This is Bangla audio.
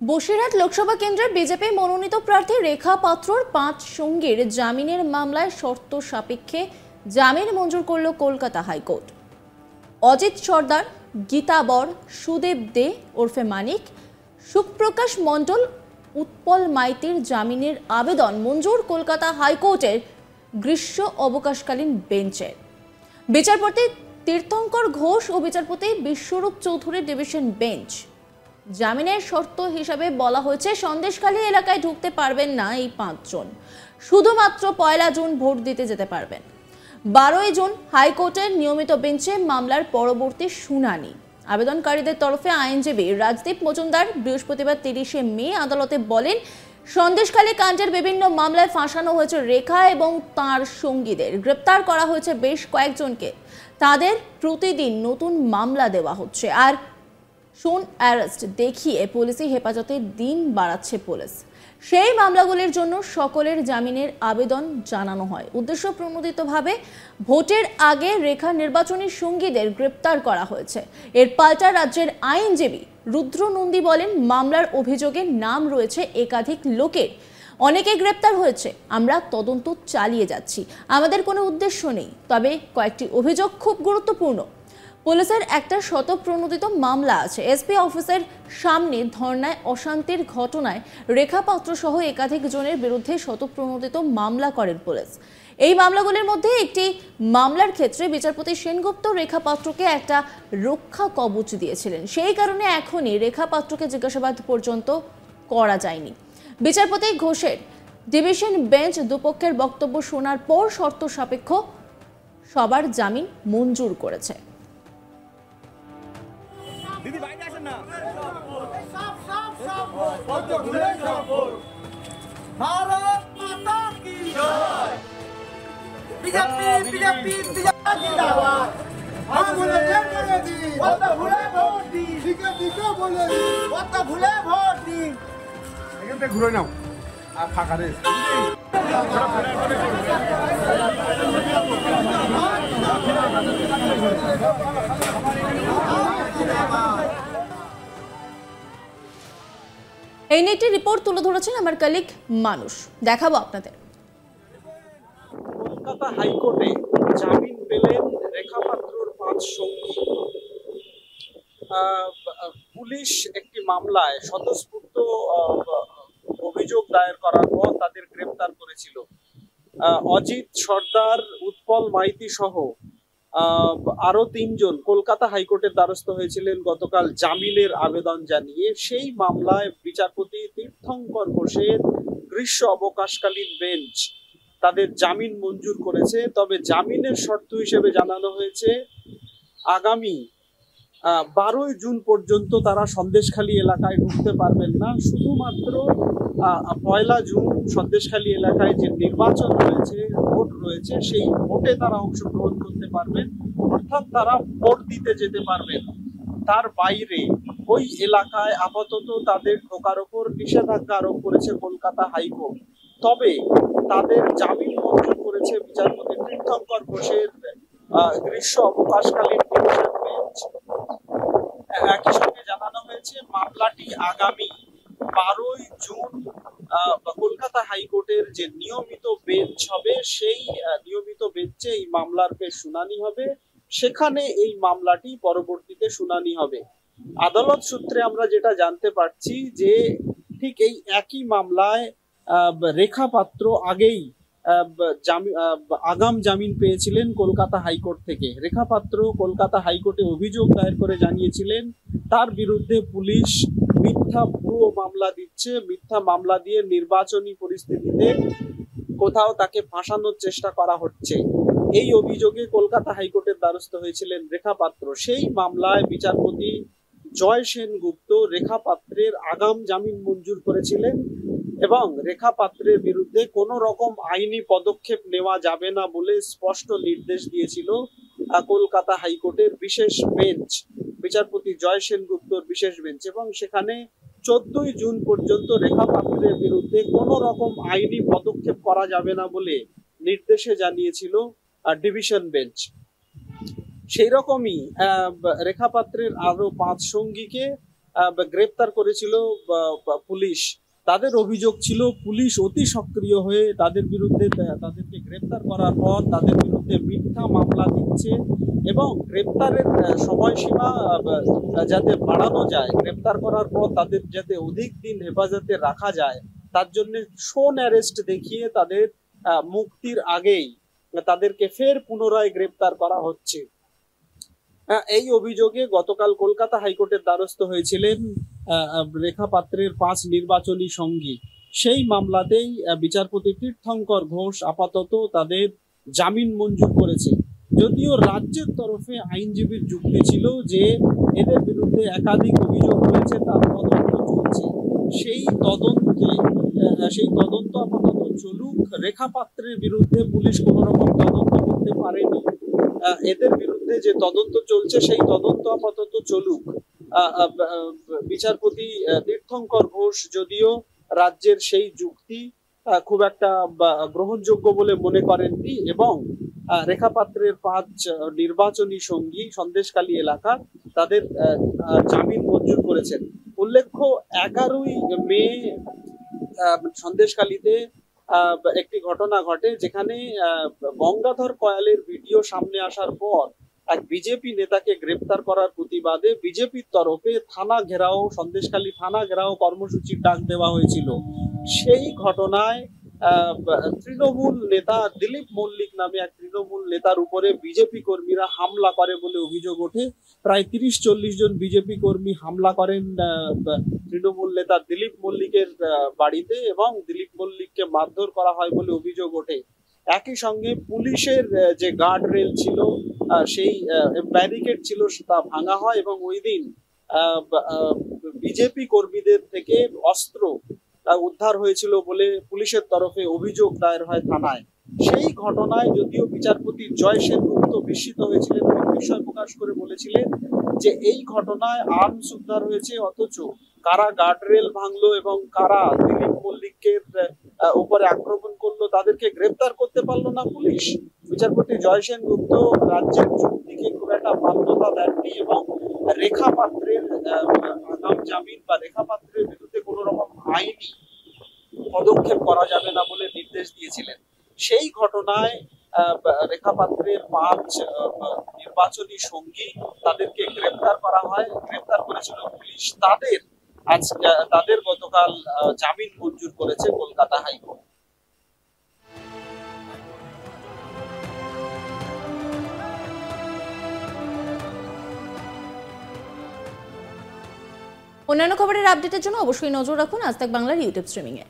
বসিরহাট লোকসভা কেন্দ্রের বিজেপি মনোনীত প্রার্থী রেখা পাত্রর 5 সঙ্গীর জামিনের মামলায় শর্ত সাপেক্ষে জামিন মঞ্জুর করল কলকাতা হাইকোর্ট। অজিত সর্দার, গীতা বর, সুদেব দে ওরফে মানিক, সুখপ্রকাশ মণ্ডল, উৎপল মাইতির জামিনের আবেদন মঞ্জুর কলকাতা হাইকোর্টের গ্রীষ্ম অবকাশকালীন বেঞ্চের। বিচারপতি তীর্থঙ্কর ঘোষ ও বিচারপতি বিশ্বরূপ চৌধুরীর ডিভিশন বেঞ্চ। জামিনের শর্ত হিসাবে বলা হয়েছে সন্দেশখালী এলাকায় ঢুকতে পারবেন না এই 5 জন, শুধুমাত্র 1 জুন ভোট দিতে যেতে পারবেন। 12 জুন হাইকোর্টের নিয়মিত বেঞ্চে মামলার পরবর্তী শুনানি। আবেদনকারীদের তরফে আইনজীবী রাজদীপ মজুমদার বৃহস্পতিবার 30 মে আদালতে বলেন, সন্দেশখালী কাণ্ডের বিভিন্ন মামলায় ফাঁসানো হয়েছে রেখা এবং তার সঙ্গীদের। গ্রেপ্তার করা হয়েছে বেশ কয়েকজনকে। তাদের প্রতিদিন নতুন মামলা দেওয়া হচ্ছে, আর শোন অ্যারেস্ট দেখিয়ে পুলিশি হেফাজতের দিন বাড়াচ্ছে পুলিশ। সেই মামলাগুলির জন্য সকলের জামিনের আবেদন জানানো হয়। উদ্দেশ্য প্রণোদিতভাবে ভোটের আগে রেখা নির্বাচনী সঙ্গীদের গ্রেপ্তার করা হয়েছে। এর পাল্টা রাজ্যের আইনজীবী রুদ্র নন্দী বলেন, মামলার অভিযোগে নাম রয়েছে একাধিক লোকের, অনেকে গ্রেপ্তার হয়েছে। আমরা তদন্ত চালিয়ে যাচ্ছি, আমাদের কোনো উদ্দেশ্য নেই, তবে কয়েকটি অভিযোগ খুব গুরুত্বপূর্ণ। পুলিশের একটা শতপ্রণোদিত মামলা আছে। এসপি অফিসের সামনে ধর্নায় অশান্তির ঘটনায় রেখা পাত্র সহ একাধিক জনের বিরুদ্ধে শতপ্রণোদিত মামলা করেন পুলিশ। এই মামলাগুলির মধ্যে একটি মামলার ক্ষেত্রে বিচারপতি সেনগুপ্ত রেখা পাত্রকে একটা রক্ষা কবচ দিয়েছিলেন। সেই কারণে এখনই রেখা পাত্রকে জিজ্ঞাসাবাদ পর্যন্ত করা যায়নি। বিচারপতি ঘোষের ডিভিশন বেঞ্চ দুপক্ষের বক্তব্য শোনার পর শর্ত সাপেক্ষ সবার জামিন মঞ্জুর করেছে। দিদি বাইরে আসেন না। ভারত মাতা কি জয়। বিজেপি বিজেপি জিন্দাবাদ। हम बोले क्या करे दी কত ভুলে ভোট দি, दिखे दिखे बोले दी কত ভুলে ভোট দি। এখান থেকে ঘুরে নাও আর ফাঁকা রে এই নিয়ে একটি রিপোর্ট তুলে ধরেছেন আমার কলিগ মানুষ, দেখাবো আপনাদের। কলকাতা হাইকোর্টে জামিন পেলেন রেখা পাত্রর 5 সঙ্গী। পুলিশ একটি মামলায় স্বতঃস্ফূর্ত অভিযোগ দায়ের করার পর তাদের গ্রেপ্তার করেছিল। অজিত সর্দার, উৎপল মাইতি সহ আরো 3 জন কলকাতা হাইকোর্টের দ্বারস্থ হয়েছিলেন গতকাল জামিনের আবেদন জানিয়ে। সেই মামলায় বিচারপতি তীর্থঙ্কর ঘোষের গ্রীষ্ম অবকাশকালীন বেঞ্চ তাদের জামিন মঞ্জুর করেছে। তবে জামিনের শর্ত হিসেবে জানানো হয়েছে আগামী 12 জুন পর্যন্ত তারা সন্দেশখালী এলাকায় ঢুকতে পারবেন না। শুধুমাত্র 1 জুন সন্দেশখালী এলাকায় যে নির্বাচন রয়েছে, ভোট রয়েছে, সেই ভোটে তারা অংশগ্রহণ করতে পারবেন, অর্থাৎ তারা ভোট দিতে যেতে পারবেন। তার বাইরে ওই এলাকায় আপাতত তাদের ঢোকার ওপর নিষেধাজ্ঞা আরোপ করেছে কলকাতা হাইকোর্ট। তবে তাদের জামিন মঞ্জুর করেছে বিচারপতি তীর্থঙ্কর ঘোষের গ্রীষ্ম অবকাশকালীন ডিভিশন বেঞ্চ। একই সঙ্গে জানানো হয়েছে মামলাটি আগামী 12 জুন কলকাতা হাইকোর্টের যে নিয়মিত বেঞ্চ হবে, সেই নিয়মিত বেঞ্চে এই মামলার শুনানি হবে। সেখানে এই মামলাটি পরবর্তীতে শুনানি হবে। আদালত সূত্রে আমরা যেটা জানতে পারছি যে ঠিক এই একই মামলায় রেখা পাত্র আগেই আগাম জামিন পেয়েছিলেন কলকাতা হাইকোর্ট থেকে। রেখা পাত্র কলকাতা হাইকোর্টে অভিযোগ দায়ের করে জানিয়েছিলেন তার বিরুদ্ধে পুলিশ মিথ্যা ভুয়ো মামলা দিচ্ছে, মিথ্যা মামলা দিয়ে নির্বাচনী পরিস্থিতিতে কোথাও তাকে ফাঁসানোর চেষ্টা করা হচ্ছে। এই অভিযোগে কলকাতা হাইকোর্টের দ্বারস্থ হয়েছিলেন রেখা পাত্র। সেই মামলায় বিচারপতি জয় সেনগুপ্ত রেখা পাত্রের আগাম জামিন মঞ্জুর করেছিলেন এবং রেখা পাত্রের বিরুদ্ধে কোনো রকম আইনি পদক্ষেপ নেওয়া যাবে না বলে স্পষ্ট নির্দেশ দিয়েছিল কলকাতা হাইকোর্টের বিশেষ বেঞ্চ, বিচারপতি জয় সেনগুপ্তর বিশেষ বেঞ্চ। এবং সেখানে 14 জুন পর্যন্ত রেখা পাত্রের বিরুদ্ধে কোনো রকম আইনি পদক্ষেপ করা যাবে না বলে নির্দেশে জানিয়েছিল ডিভিশন বেঞ্চ। সেই রকমই রেখা পাত্রের আরো 5 সঙ্গীকে গ্রেপ্তার করেছিল পুলিশ। তাদের অভিযোগ ছিল পুলিশ অতি সক্রিয় হয়ে তাদেরকে গ্রেপ্তার করার পর তাদের বিরুদ্ধে মিথ্যা মামলা দিচ্ছে এবং গ্রেপ্তারের সময়সীমা যাতে বাড়ানো যায়, গ্রেপ্তার করার পর তাদের যাতে অধিক দিন হেফাজতে রাখা যায়, তার জন্য শোন অ্যারেস্ট দেখিয়ে তাদের মুক্তির আগেই তাদেরকে ফের পুনরায় গ্রেপ্তার করা হচ্ছে। এই অভিযোগে গতকাল কলকাতা হাইকোর্টের দ্বারস্থ হয়েছিলেন রেখা পাত্রের 5 নির্বাচনী সঙ্গী। সেই মামলাতেই বিচারপতি তীর্থঙ্কর ঘোষ আপাতত তাদের জামিন মঞ্জুর করেছে। যদিও রাজ্যের তরফে আইনজীবীর যুক্তি ছিল যে এদের বিরুদ্ধে একাধিক অভিযোগ রয়েছে, তার তদন্ত চলছে, সেই তদন্ত আপাতত চলুক। রেখা পাত্রের বিরুদ্ধে পুলিশ কোনো রকম তদন্ত করতে পারেনি, এদের বিরুদ্ধে যে তদন্ত চলছে সেই তদন্ত আপাতত চলুক। বিচারপতি তীর্থঙ্কর ঘোষ যদিও রাজ্যের সেই যুক্তি খুব একটা গ্রহণযোগ্য বলে মনে করেননি এবং রেখা পাত্রের 5 নির্বাচনী সঙ্গী সন্দেশখালী এলাকার তাদের জামিন মঞ্জুর করেছেন। উল্লেখ্য 11ই মে সন্দেশখালীতে একটি ঘটনা ঘটে, যেখানে গঙ্গাধর কয়ালের ভিডিও সামনে আসার পর এক বিজেপি নেতাকে গ্রেপ্তার করার প্রতিবাদে বিজেপির তরফে সন্দেশখালী থানা ঘেরাও কর্মসূচির ডাক দেওয়া হয়েছিল। সেই ঘটনায় তৃণমূল নেতা দিলীপ মল্লিক নামে এক তৃণমূল নেতার উপরে বিজেপি কর্মীরা হামলা করে বলে অভিযোগ ওঠে। প্রায় 30-40 জন বিজেপি কর্মী হামলা করেন তৃণমূল নেতা দিলীপ মল্লিকের বাড়িতে এবং দিলীপ মল্লিককে মারধর করা হয় বলে অভিযোগ ওঠে। একই সঙ্গে পুলিশের যে গার্ড রেল ছিল, সেই ব্যারিকেড ছিল, তা ভাঙা হয় এবং ওই দিন বিজেপি কর্মীদের থেকে অস্ত্র উদ্ধার হয়েছিল বলে পুলিশের তরফে অভিযোগ দায়ের হয় থানায়। সেই ঘটনায় যদিও বিচারপতি জয় সেনগুপ্ত বিস্মিত হয়েছিলেন এবং বিস্ময় প্রকাশ করে বলেছিলেন যে এই ঘটনায় আর্মস উদ্ধার হয়েছে, অথচ কারা গার্ডরেল ভাঙলো এবং কারা দিলীপ মল্লিকের উপরে আক্রমণ করলো তাদেরকে গ্রেপ্তার করতে পারলো না পুলিশ। বিচারপতি জয় সেনগুপ্ত রাজ্যের যুক্তিকে খুব একটা মান্যতা দেননি এবং রেখা পাত্রের আগাম জামিন বা রেখা পাত্রের বিরুদ্ধে কোনো রকম আইনি পদক্ষেপ করা যাবে না বলে নির্দেশ দিয়েছিলেন। সেই ঘটনায় রেখা পাত্রের 5 নির্বাচনী সঙ্গী তাদেরকে গ্রেপ্তার করা হয়, গ্রেপ্তার করেছিল পুলিশ। তাদের গতকাল জামিন মঞ্জুর করেছে কলকাতা হাইকোর্ট। অন্যান্য খবরের আপডেটের জন্য অবশ্যই নজর রাখুন আজ তাক বাংলার ইউটিউব স্ট্রিমিং এ।